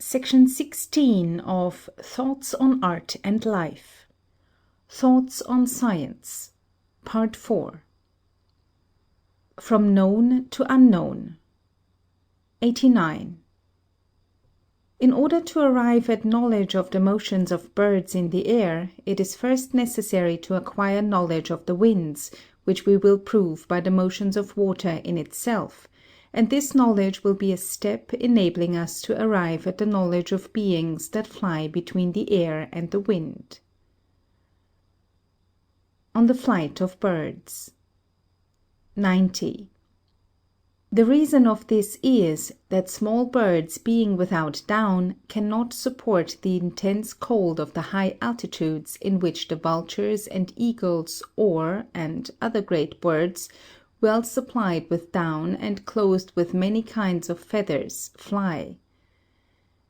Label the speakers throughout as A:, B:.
A: Section 16 of Thoughts on Art and Life. Thoughts on Science. Part 4. From Known to Unknown. 89. In order to arrive at knowledge of the motions of birds in the air, it is first necessary to acquire knowledge of the winds, which we will prove by the motions of water in itself, and this knowledge will be a step enabling us to arrive at the knowledge of beings that fly between the air and the wind. On the flight of birds. 90. The reason of this is, that small birds being without down, cannot support the intense cold of the high altitudes in which the vultures and eagles and other great birds, well supplied with down and clothed with many kinds of feathers, fly.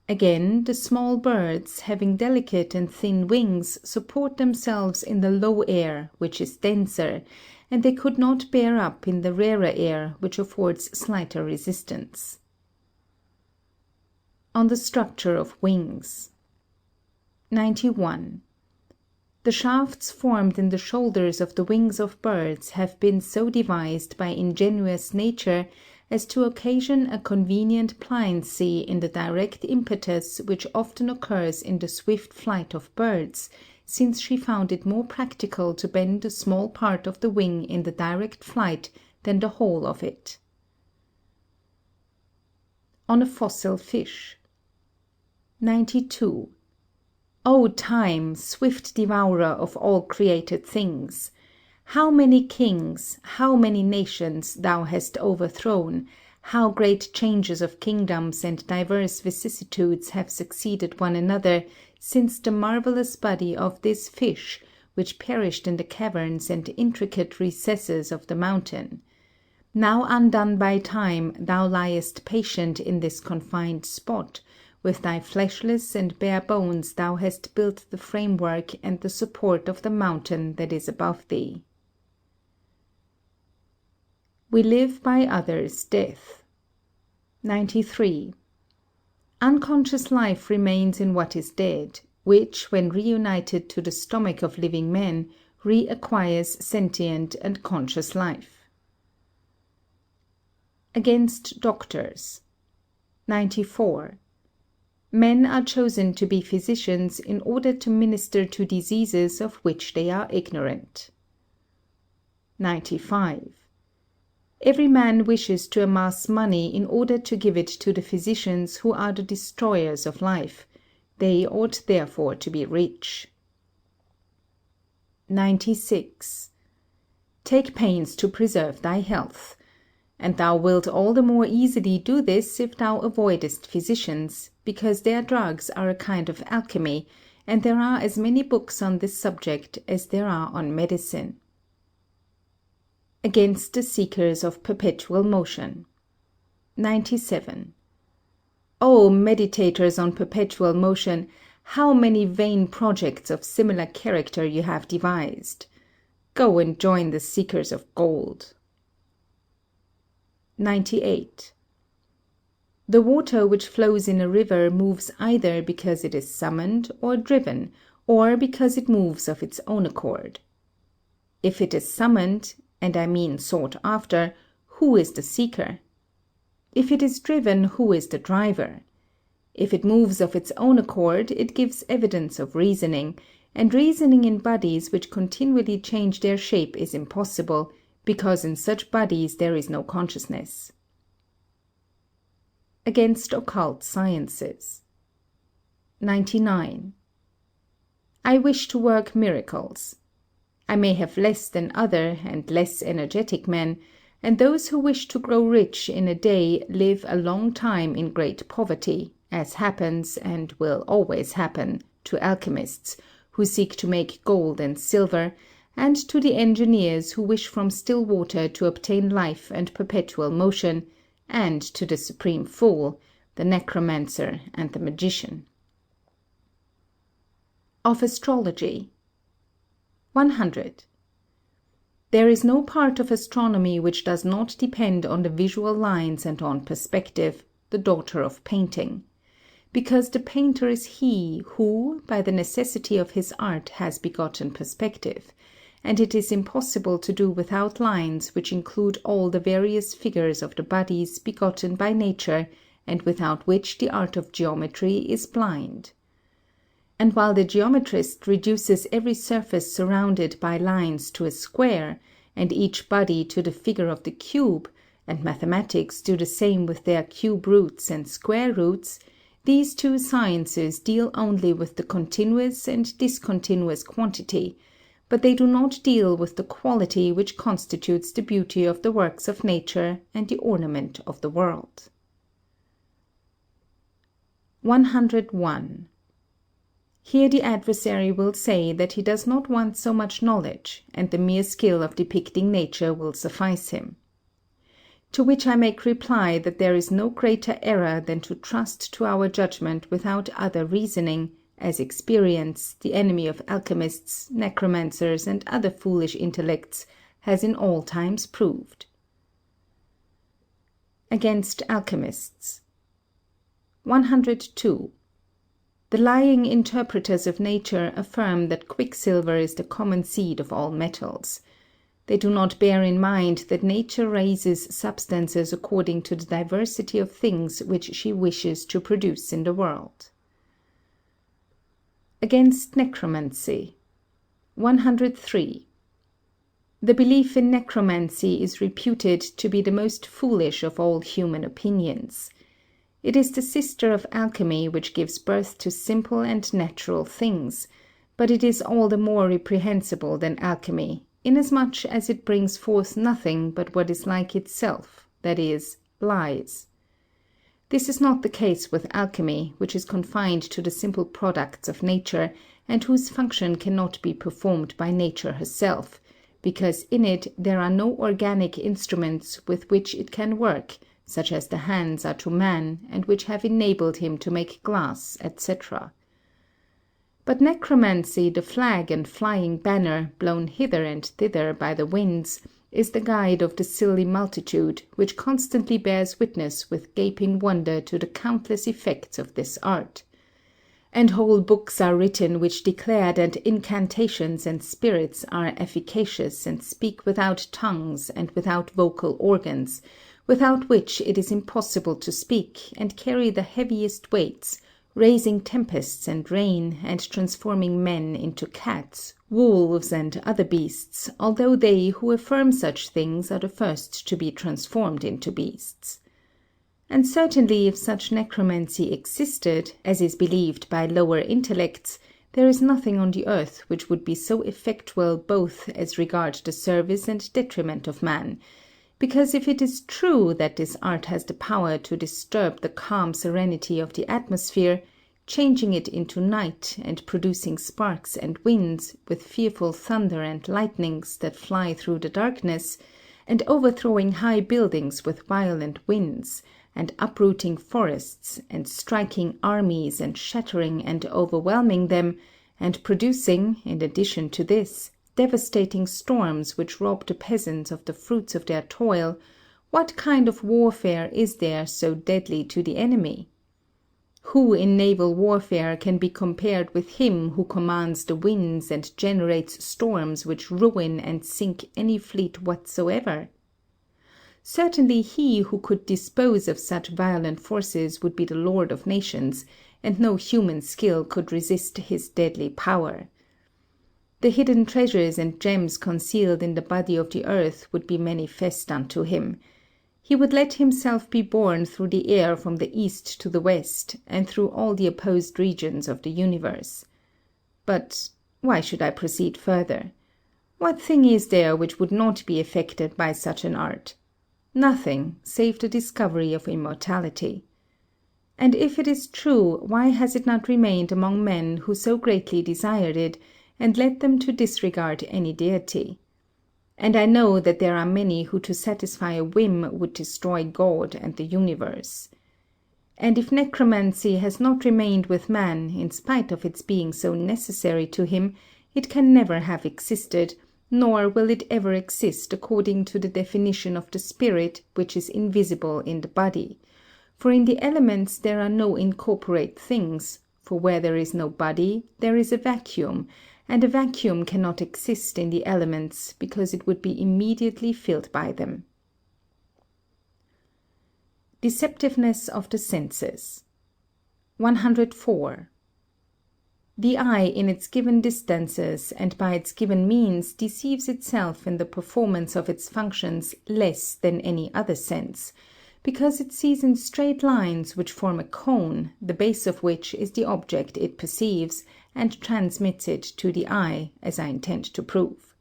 A: Again, the small birds, having delicate and thin wings, support themselves in the low air, which is denser, and they could not bear up in the rarer air, which affords slighter resistance. On the structure of wings. 91. The shafts formed in the shoulders of the wings of birds have been so devised by ingenious nature as to occasion a convenient pliancy in the direct impetus which often occurs in the swift flight of birds, since she found it more practical to bend a small part of the wing in the direct flight than the whole of it. On a fossil fish. 92. O Time, swift devourer of all created things! How many kings, how many nations thou hast overthrown, how great changes of kingdoms and diverse vicissitudes have succeeded one another, since the marvellous body of this fish, which perished in the caverns and intricate recesses of the mountain. Now undone by time, thou liest patient in this confined spot, with thy fleshless and bare bones thou hast built the framework and the support of the mountain that is above thee. We live by others' death. 93. Unconscious life remains in what is dead, which, when reunited to the stomach of living men, reacquires sentient and conscious life. Against doctors. 94. Men are chosen to be physicians in order to minister to diseases of which they are ignorant. 95. Every man wishes to amass money in order to give it to the physicians who are the destroyers of life. They ought therefore to be rich. 96. Take pains to preserve thy health. And thou wilt all the more easily do this if thou avoidest physicians, because their drugs are a kind of alchemy, and there are as many books on this subject as there are on medicine. Against the seekers of perpetual motion. 97. O meditators on perpetual motion, how many vain projects of similar character you have devised! Go and join the seekers of gold. 98. The water which flows in a river moves either because it is summoned or driven, or because it moves of its own accord. If it is summoned, and I mean sought after, who is the seeker? If it is driven, who is the driver? If it moves of its own accord, it gives evidence of reasoning, and reasoning in bodies which continually change their shape is impossible, because in such bodies there is no consciousness. Against occult sciences. 99. I wish to work miracles. I may have less than other and less energetic men, and those who wish to grow rich in a day live a long time in great poverty, as happens, and will always happen, to alchemists, who seek to make gold and silver, and to the engineers who wish from still water to obtain life and perpetual motion, and to the supreme fool, the necromancer and the magician. Of astrology. 100. There is no part of astronomy which does not depend on the visual lines and on perspective, the daughter of painting. because the painter is he who, by the necessity of his art, has begotten perspective, and it is impossible to do without lines which include all the various figures of the bodies begotten by nature, and without which the art of geometry is blind. And while the geometrist reduces every surface surrounded by lines to a square, and each body to the figure of the cube, and mathematics do the same with their cube roots and square roots, these two sciences deal only with the continuous and discontinuous quantity, but they do not deal with the quality which constitutes the beauty of the works of nature and the ornament of the world. 101. Here the adversary will say that he does not want so much knowledge, and the mere skill of depicting nature will suffice him. To which I make reply that there is no greater error than to trust to our judgment without other reasoning, as experience, the enemy of alchemists, necromancers, and other foolish intellects, has in all times proved. Against alchemists. 102. The lying interpreters of nature affirm that quicksilver is the common seed of all metals. They do not bear in mind that nature raises substances according to the diversity of things which she wishes to produce in the world. Against necromancy. 103. The belief in necromancy is reputed to be the most foolish of all human opinions. It is the sister of alchemy which gives birth to simple and natural things, but it is all the more reprehensible than alchemy, inasmuch as it brings forth nothing but what is like itself, that is, lies. This is not the case with alchemy, which is confined to the simple products of nature, and whose function cannot be performed by nature herself, because in it there are no organic instruments with which it can work, such as the hands are to man, and which have enabled him to make glass, etc. But necromancy, the flag and flying banner, blown hither and thither by the winds, is the guide of the silly multitude, which constantly bears witness with gaping wonder to the countless effects of this art. And whole books are written which declare that incantations and spirits are efficacious and speak without tongues and without vocal organs, without which it is impossible to speak, and carry the heaviest weights, raising tempests and rain, and transforming men into cats, wolves, and other beasts, although they who affirm such things are the first to be transformed into beasts. And certainly if such necromancy existed, as is believed by lower intellects, there is nothing on the earth which would be so effectual both as regard the service and detriment of man, because if it is true that this art has the power to disturb the calm serenity of the atmosphere, changing it into night, and producing sparks and winds, with fearful thunder and lightnings that fly through the darkness, and overthrowing high buildings with violent winds, and uprooting forests, and striking armies, and shattering and overwhelming them, and producing, in addition to this, devastating storms which rob the peasants of the fruits of their toil, what kind of warfare is there so deadly to the enemy? Who in naval warfare can be compared with him who commands the winds and generates storms which ruin and sink any fleet whatsoever? Certainly he who could dispose of such violent forces would be the lord of nations, and no human skill could resist his deadly power. The hidden treasures and gems concealed in the body of the earth would be manifest unto him. He would let himself be borne through the air from the east to the west, and through all the opposed regions of the universe. But why should I proceed further? What thing is there which would not be effected by such an art? Nothing, save the discovery of immortality. And if it is true, why has it not remained among men who so greatly desired it, and led them to disregard any deity? And I know that there are many who to satisfy a whim would destroy God and the universe. And if necromancy has not remained with man, in spite of its being so necessary to him, it can never have existed, nor will it ever exist according to the definition of the spirit which is invisible in the body. For in the elements there are no incorporate things, for where there is no body, there is a vacuum, and a vacuum cannot exist in the elements, because it would be immediately filled by them. Deceptiveness of the senses. 104. The eye in its given distances and by its given means deceives itself in the performance of its functions less than any other sense, because it sees in straight lines which form a cone, the base of which is the object it perceives, and transmits it to the eye, as I intend to prove.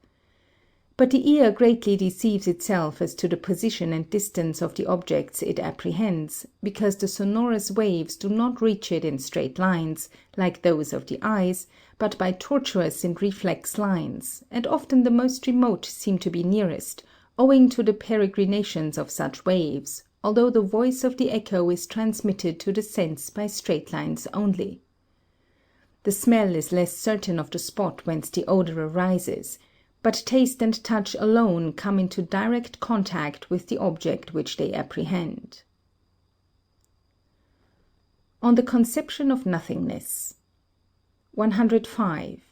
A: But the ear greatly deceives itself as to the position and distance of the objects it apprehends, because the sonorous waves do not reach it in straight lines, like those of the eyes, but by tortuous and reflex lines, and often the most remote seem to be nearest, owing to the peregrinations of such waves, although the voice of the echo is transmitted to the sense by straight lines only. The smell is less certain of the spot whence the odor arises, but taste and touch alone come into direct contact with the object which they apprehend. On the conception of nothingness. 105.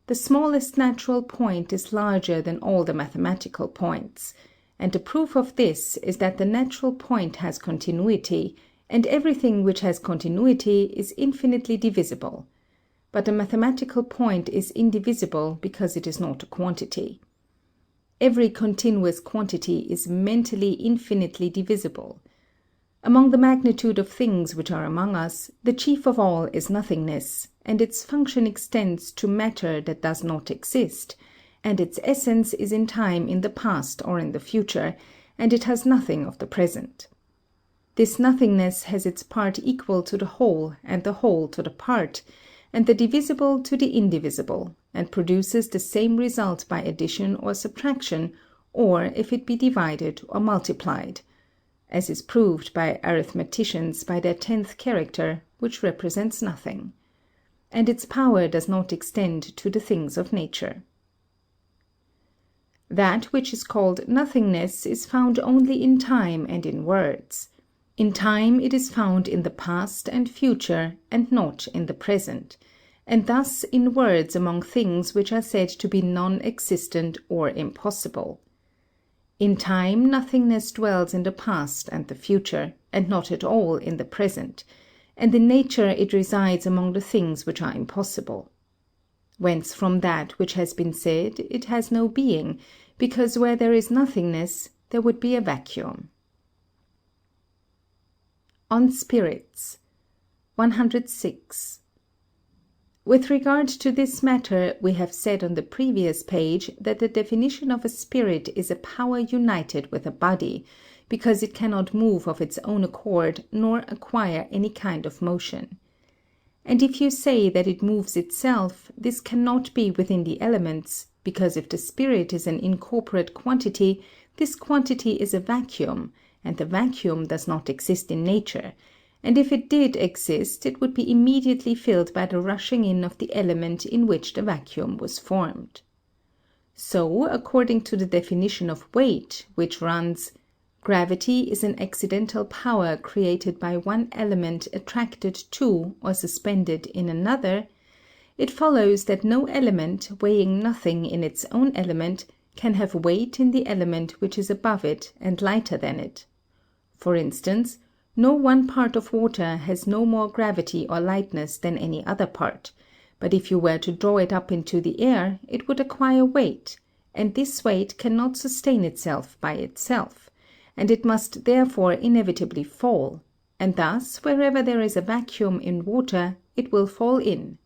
A: The smallest natural point is larger than all the mathematical points, and the proof of this is that the natural point has continuity, and everything which has continuity is infinitely divisible. But the mathematical point is indivisible because it is not a quantity. Every continuous quantity is mentally infinitely divisible. Among the magnitude of things which are among us, the chief of all is nothingness, and its function extends to matter that does not exist, and its essence is in time in the past or in the future, and it has nothing of the present. This nothingness has its part equal to the whole, and the whole to the part, and the divisible to the indivisible, and produces the same result by addition or subtraction, or if it be divided or multiplied, as is proved by arithmeticians by their 10th character, which represents nothing. And its power does not extend to the things of nature. That which is called nothingness is found only in time and in words. In time it is found in the past and future, and not in the present, and thus in words among things which are said to be non-existent or impossible. In time nothingness dwells in the past and the future, and not at all in the present, and in nature it resides among the things which are impossible. Whence from that which has been said, it has no being, because where there is nothingness, there would be a vacuum. On Spirits. 106. With regard to this matter, we have said on the previous page that the definition of a spirit is a power united with a body, because it cannot move of its own accord nor acquire any kind of motion. And if you say that it moves itself, this cannot be within the elements, because if the spirit is an incorporate quantity, this quantity is a vacuum, and the vacuum does not exist in nature, and if it did exist it would be immediately filled by the rushing in of the element in which the vacuum was formed. So, according to the definition of weight, which runs, gravity is an accidental power created by one element attracted to or suspended in another, it follows that no element, weighing nothing in its own element, can have weight in the element which is above it and lighter than it. For instance, no one part of water has no more gravity or lightness than any other part, but if you were to draw it up into the air, it would acquire weight, and this weight cannot sustain itself by itself, and it must therefore inevitably fall, and thus wherever there is a vacuum in water, it will fall in.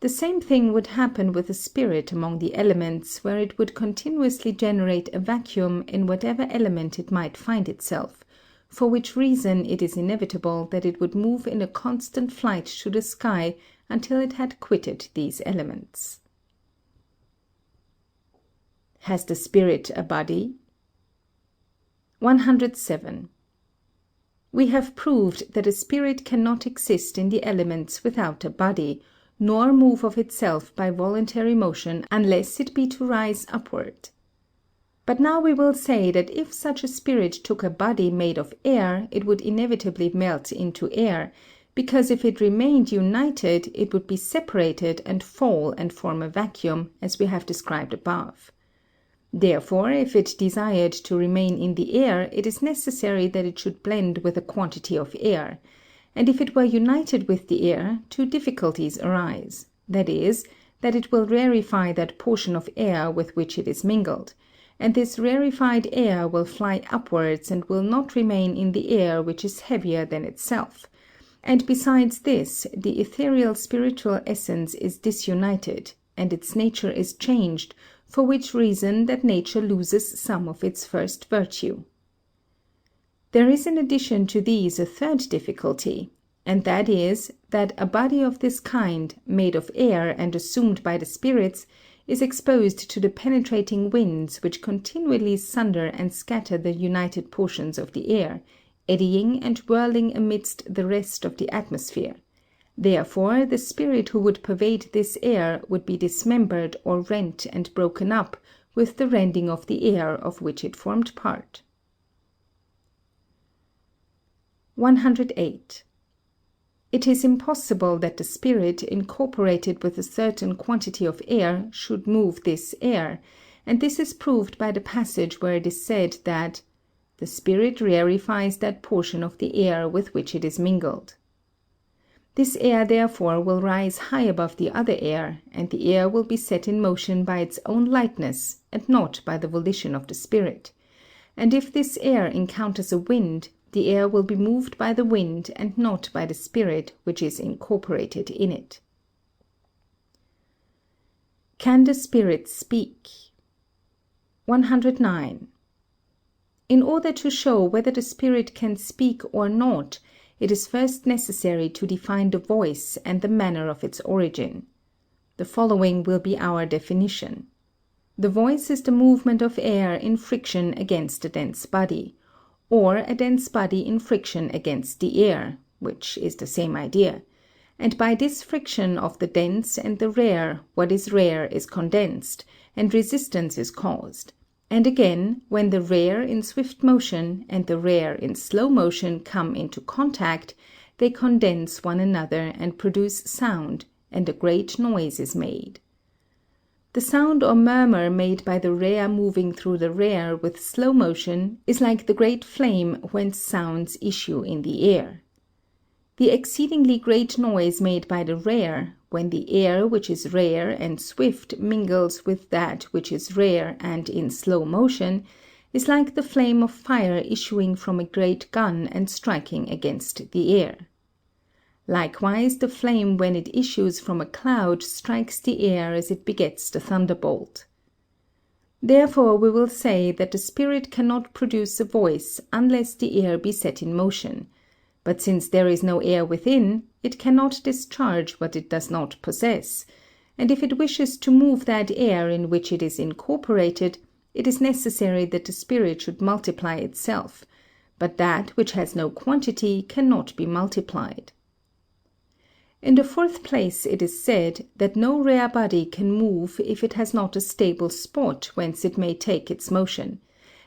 A: The same thing would happen with a spirit among the elements, where it would continuously generate a vacuum in whatever element it might find itself, for which reason it is inevitable that it would move in a constant flight to the sky until it had quitted these elements. Has the spirit a body? 107. We have proved that a spirit cannot exist in the elements without a body, nor move of itself by voluntary motion unless it be to rise upward. But now we will say that if such a spirit took a body made of air, it would inevitably melt into air, because if it remained united, it would be separated and fall and form a vacuum, as we have described above. Therefore, if it desired to remain in the air, it is necessary that it should blend with a quantity of air, and if it were united with the air, two difficulties arise, that is, that it will rarefy that portion of air with which it is mingled, and this rarefied air will fly upwards and will not remain in the air which is heavier than itself, and besides this, the ethereal spiritual essence is disunited, and its nature is changed, for which reason that nature loses some of its first virtue. There is in addition to these a third difficulty, and that is, that a body of this kind, made of air and assumed by the spirits, is exposed to the penetrating winds which continually sunder and scatter the united portions of the air, eddying and whirling amidst the rest of the atmosphere. Therefore, the spirit who would pervade this air would be dismembered or rent and broken up with the rending of the air of which it formed part. 108. It is impossible that the spirit, incorporated with a certain quantity of air, should move this air, and this is proved by the passage where it is said that the spirit rarefies that portion of the air with which it is mingled. This air therefore will rise high above the other air, and the air will be set in motion by its own lightness, and not by the volition of the spirit. And if this air encounters a wind, the air will be moved by the wind and not by the spirit which is incorporated in it. Can the spirit speak? 109. In order to show whether the spirit can speak or not, it is first necessary to define the voice and the manner of its origin. The following will be our definition. The voice is the movement of air in friction against a dense body, or a dense body in friction against the air, which is the same idea, and by this friction of the dense and the rare, what is rare is condensed, and resistance is caused. And again, when the rare in swift motion and the rare in slow motion come into contact, they condense one another and produce sound, and a great noise is made. The sound or murmur made by the rare moving through the rare with slow motion is like the great flame whence sounds issue in the air. The exceedingly great noise made by the rare, when the air which is rare and swift mingles with that which is rare and in slow motion, is like the flame of fire issuing from a great gun and striking against the air. Likewise, the flame when it issues from a cloud strikes the air as it begets the thunderbolt. Therefore we will say that the spirit cannot produce a voice unless the air be set in motion. But since there is no air within, it cannot discharge what it does not possess, and if it wishes to move that air in which it is incorporated, it is necessary that the spirit should multiply itself, but that which has no quantity cannot be multiplied. In the fourth place it is said that no rare body can move if it has not a stable spot whence it may take its motion,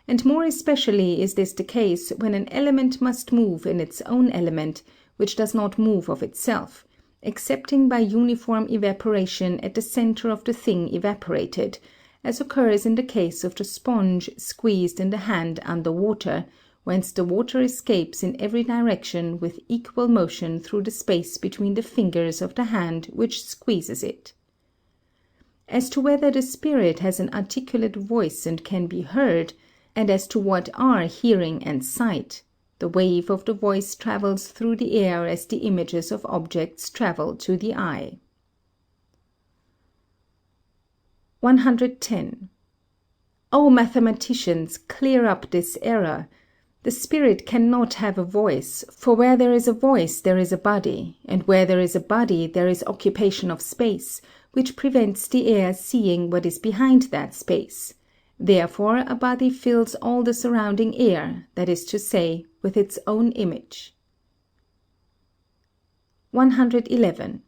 A: and more especially is this the case when an element must move in its own element, which does not move of itself, excepting by uniform evaporation at the center of the thing evaporated, as occurs in the case of the sponge squeezed in the hand under water, whence the water escapes in every direction with equal motion through the space between the fingers of the hand which squeezes it. As to whether the spirit has an articulate voice and can be heard, and as to what are hearing and sight, the wave of the voice travels through the air as the images of objects travel to the eye. 110. O mathematicians, clear up this error. The spirit cannot have a voice, for where there is a voice there is a body, and where there is a body there is occupation of space, which prevents the air seeing what is behind that space. Therefore a body fills all the surrounding air, that is to say, with its own image. 111.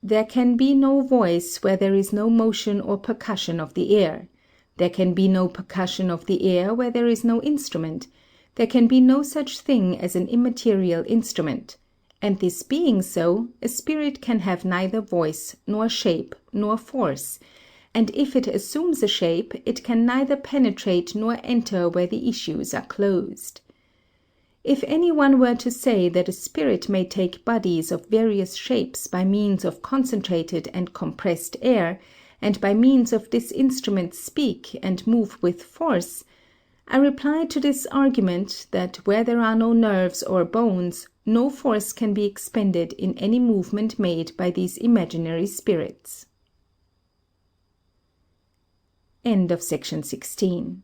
A: There can be no voice where there is no motion or percussion of the air. There can be no percussion of the air where there is no instrument. There can be no such thing as an immaterial instrument. And this being so, a spirit can have neither voice, nor shape, nor force, and if it assumes a shape, it can neither penetrate nor enter where the issues are closed. If any one were to say that a spirit may take bodies of various shapes by means of concentrated and compressed air, and by means of this instrument speak and move with force, I reply to this argument that where there are no nerves or bones, no force can be expended in any movement made by these imaginary spirits. End of section 16.